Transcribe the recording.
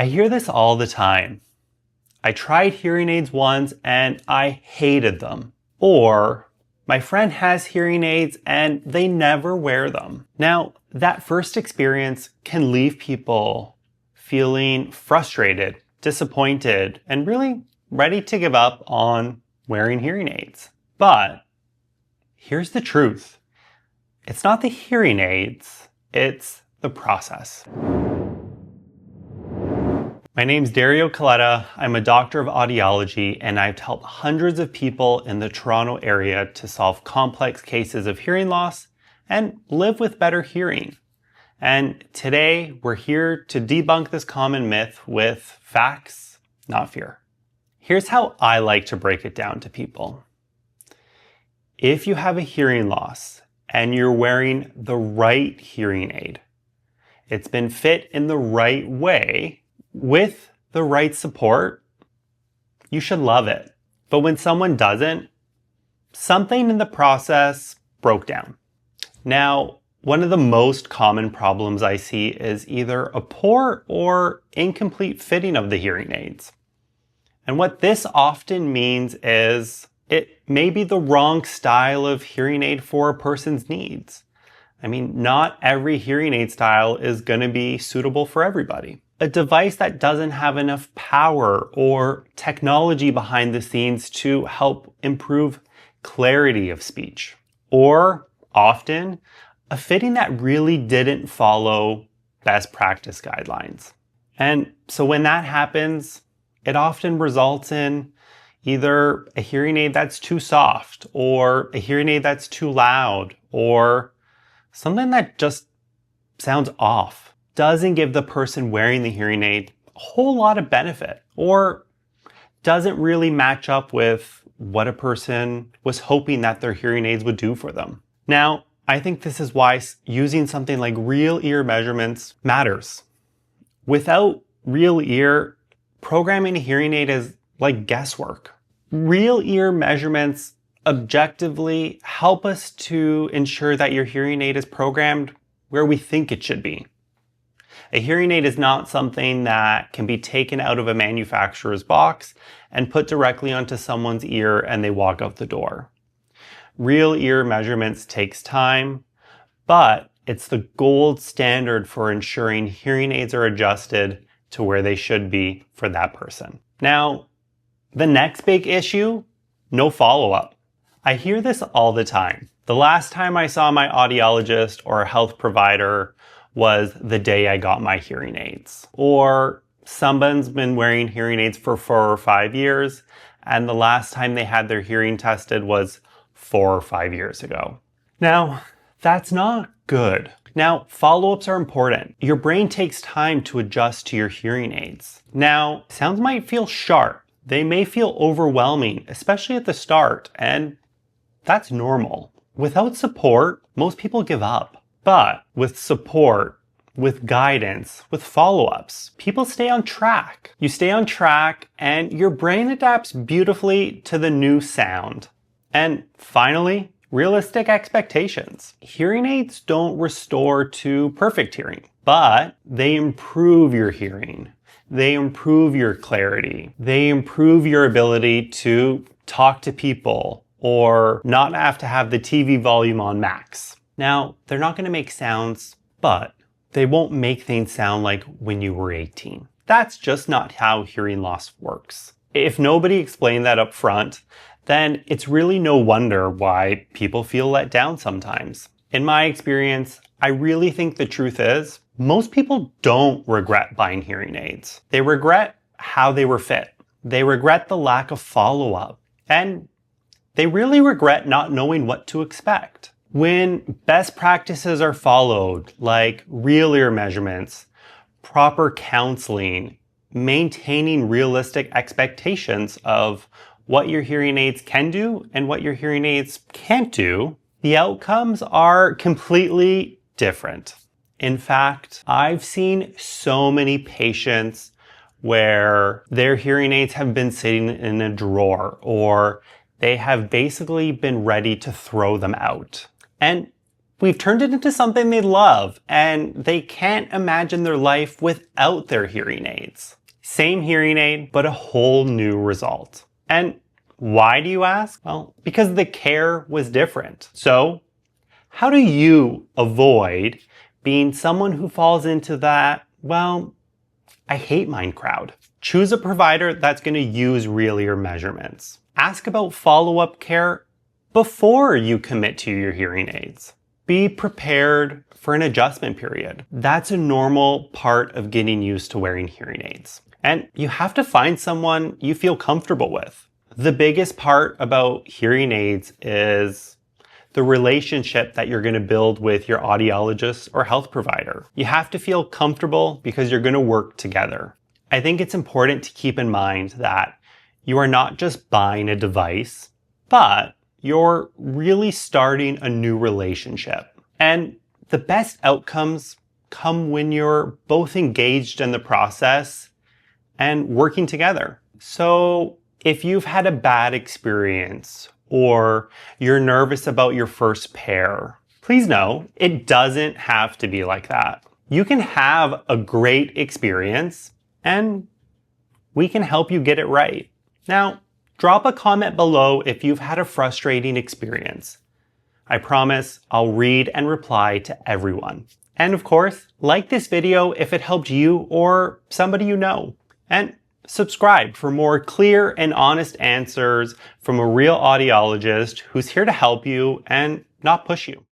I hear this all the time. I tried hearing aids once and I hated them. Or my friend has hearing aids and they never wear them. Now, that first experience can leave people feeling frustrated, disappointed, and really ready to give up on wearing hearing aids. But here's the truth. It's not the hearing aids, it's the process. My name's Dario Coletta. I'm a doctor of audiology, and I've helped hundreds of people in the Toronto area to solve complex cases of hearing loss and live with better hearing. And today, we're here to debunk this common myth with facts, not fear. Here's how I like to break it down to people. If you have a hearing loss and you're wearing the right hearing aid, it's been fit in the right way, with the right support, you should love it. But when someone doesn't, something in the process broke down. Now, one of the most common problems I see is either a poor or incomplete fitting of the hearing aids. And what this often means is it may be the wrong style of hearing aid for a person's needs. I mean, not every hearing aid style is going to be suitable for everybody. A device that doesn't have enough power or technology behind the scenes to help improve clarity of speech. Or often, a fitting that really didn't follow best practice guidelines. And so when that happens, it often results in either a hearing aid that's too soft, or a hearing aid that's too loud, or something that just sounds off. Doesn't give the person wearing the hearing aid a whole lot of benefit, or doesn't really match up with what a person was hoping that their hearing aids would do for them. Now, I think this is why using something like real ear measurements matters. Without real ear, programming a hearing aid is like guesswork. Real ear measurements objectively help us to ensure that your hearing aid is programmed where we think it should be. A hearing aid is not something that can be taken out of a manufacturer's box and put directly onto someone's ear and they walk out the door. Real ear measurements takes time, but it's the gold standard for ensuring hearing aids are adjusted to where they should be for that person. Now, the next big issue, no follow-up. I hear this all the time. The last time I saw my audiologist or a health provider was the day I got my hearing aids. Or someone's been wearing hearing aids for 4 or 5 years, and the last time they had their hearing tested was 4 or 5 years ago. Now, that's not good. Now, follow-ups are important. Your brain takes time to adjust to your hearing aids. Now, sounds might feel sharp. They may feel overwhelming, especially at the start, and that's normal. Without support, most people give up. But with support, with guidance, with follow-ups, people stay on track. You stay on track and your brain adapts beautifully to the new sound. And finally, realistic expectations. Hearing aids don't restore to perfect hearing, but they improve your hearing. They improve your clarity. They improve your ability to talk to people or not have to have the TV volume on max. Now, they're not going to make sounds, but they won't make things sound like when you were 18. That's just not how hearing loss works. If nobody explained that up front, then it's really no wonder why people feel let down sometimes. In my experience, I really think the truth is, most people don't regret buying hearing aids. They regret how they were fit. They regret the lack of follow-up. And they really regret not knowing what to expect. When best practices are followed, like real ear measurements, proper counseling, maintaining realistic expectations of what your hearing aids can do and what your hearing aids can't do, the outcomes are completely different. In fact, I've seen so many patients where their hearing aids have been sitting in a drawer or they have basically been ready to throw them out. And we've turned it into something they love, and they can't imagine their life without their hearing aids. Same hearing aid, but a whole new result. And why do you ask? Well, because the care was different. So, how do you avoid being someone who falls into that, well, I hate mine crowd? Choose a provider that's going to use real ear measurements. Ask about follow-up care before you commit to your hearing aids. Be prepared for an adjustment period. That's a normal part of getting used to wearing hearing aids. And you have to find someone you feel comfortable with. The biggest part about hearing aids is the relationship that you're going to build with your audiologist or health provider. You have to feel comfortable because you're going to work together. I think it's important to keep in mind that you are not just buying a device, but you're really starting a new relationship. And the best outcomes come when you're both engaged in the process and working together. So if you've had a bad experience or you're nervous about your first pair, please know it doesn't have to be like that. You can have a great experience and we can help you get it right. Now, drop a comment below if you've had a frustrating experience. I promise I'll read and reply to everyone. And of course, like this video if it helped you or somebody you know. And subscribe for more clear and honest answers from a real audiologist who's here to help you and not push you.